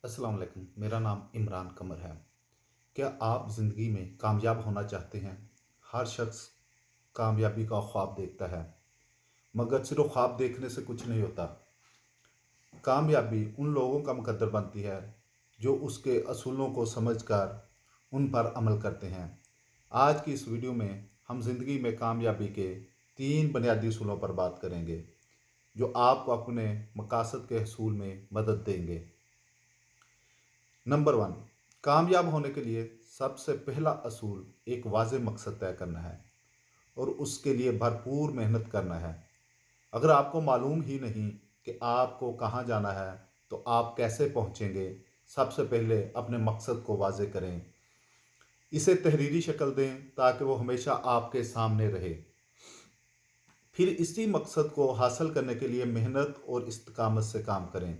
अस्सलाम वालेकुम। मेरा नाम इमरान कमर है। क्या आप ज़िंदगी में कामयाब होना चाहते हैं? हर शख्स कामयाबी का ख्वाब देखता है, मगर सिर्फ ख्वाब देखने से कुछ नहीं होता। कामयाबी उन लोगों का मुकद्दर बनती है जो उसके असूलों को समझकर उन पर अमल करते हैं। आज की इस वीडियो में हम ज़िंदगी में कामयाबी के 3 बुनियादी असूलों पर बात करेंगे, जो आपको अपने मकासद के हसूल में मदद देंगे। नंबर 1, कामयाब होने के लिए सबसे पहला असूल एक वाज़ेह मकसद तय करना है और उसके लिए भरपूर मेहनत करना है। अगर आपको मालूम ही नहीं कि आपको कहाँ जाना है, तो आप कैसे पहुँचेंगे? सबसे पहले अपने मकसद को वाज़ेह करें। इसे तहरीरी शक्ल दें ताकि वो हमेशा आपके सामने रहे। फिर इसी मकसद को हासिल करने के लिए मेहनत और इस्तिकामत से काम करें।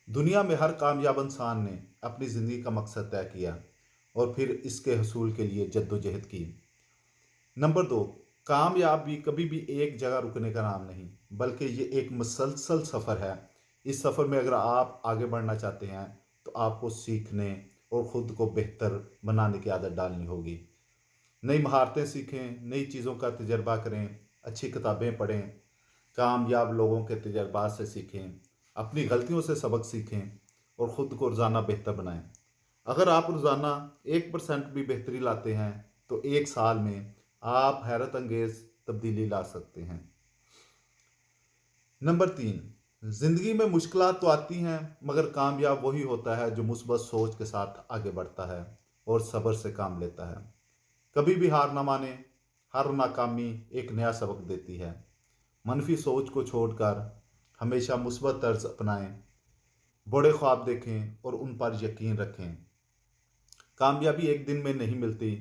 दुनिया में हर कामयाब इंसान ने अपनी ज़िंदगी का मकसद तय किया और फिर इसके हसूल के लिए जद्दोजहद की। नंबर 2, कामयाबी कभी भी एक जगह रुकने का नाम नहीं, बल्कि ये एक मुसलसल सफ़र है। इस सफ़र में अगर आप आगे बढ़ना चाहते हैं, तो आपको सीखने और ख़ुद को बेहतर बनाने की आदत डालनी होगी। नई महारतें सीखें, नई चीज़ों का तजर्बा करें, अच्छी किताबें पढ़ें, कामयाब लोगों के तजर्बात से सीखें, अपनी गलतियों से सबक सीखें और ख़ुद को रोज़ाना बेहतर बनाएं। अगर आप रोज़ाना 1% भी बेहतरी लाते हैं, तो 1 साल में आप हैरत अंगेज़ तब्दीली ला सकते हैं। नंबर 3, ज़िंदगी में मुश्किलात तो आती हैं, मगर कामयाब वही होता है जो मुस्बत सोच के साथ आगे बढ़ता है और सब्र से काम लेता है। कभी भी हार ना माने, हर नाकामी एक नया सबक देती है। मनफी सोच को छोड़कर हमेशा मुस्बत तर्ज अपनाएं, बड़े ख्वाब देखें और उन पर यकीन रखें। कामयाबी एक दिन में नहीं मिलती,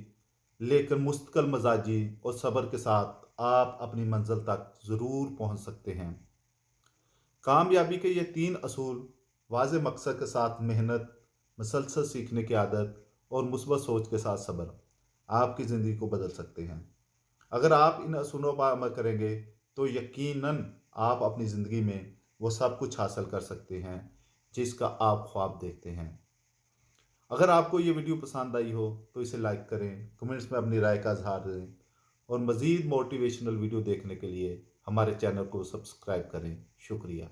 लेकिन मुस्तकिल मजाजी और सब्र के साथ आप अपनी मंजिल तक ज़रूर पहुंच सकते हैं। कामयाबी के ये 3 असूल, वाज़ेह मकसद के साथ मेहनत, मुसलसल सीखने की आदत और मुस्बत सोच के साथ सब्र, आपकी ज़िंदगी को बदल सकते हैं। अगर आप इन असूलों पर अमल करेंगे, तो यकीनन आप अपनी ज़िंदगी में वो सब कुछ हासिल कर सकते हैं जिसका आप ख्वाब देखते हैं। अगर आपको ये वीडियो पसंद आई हो, तो इसे लाइक करें, कमेंट्स में अपनी राय का इजहार दें और मज़ीद मोटिवेशनल वीडियो देखने के लिए हमारे चैनल को सब्सक्राइब करें। शुक्रिया।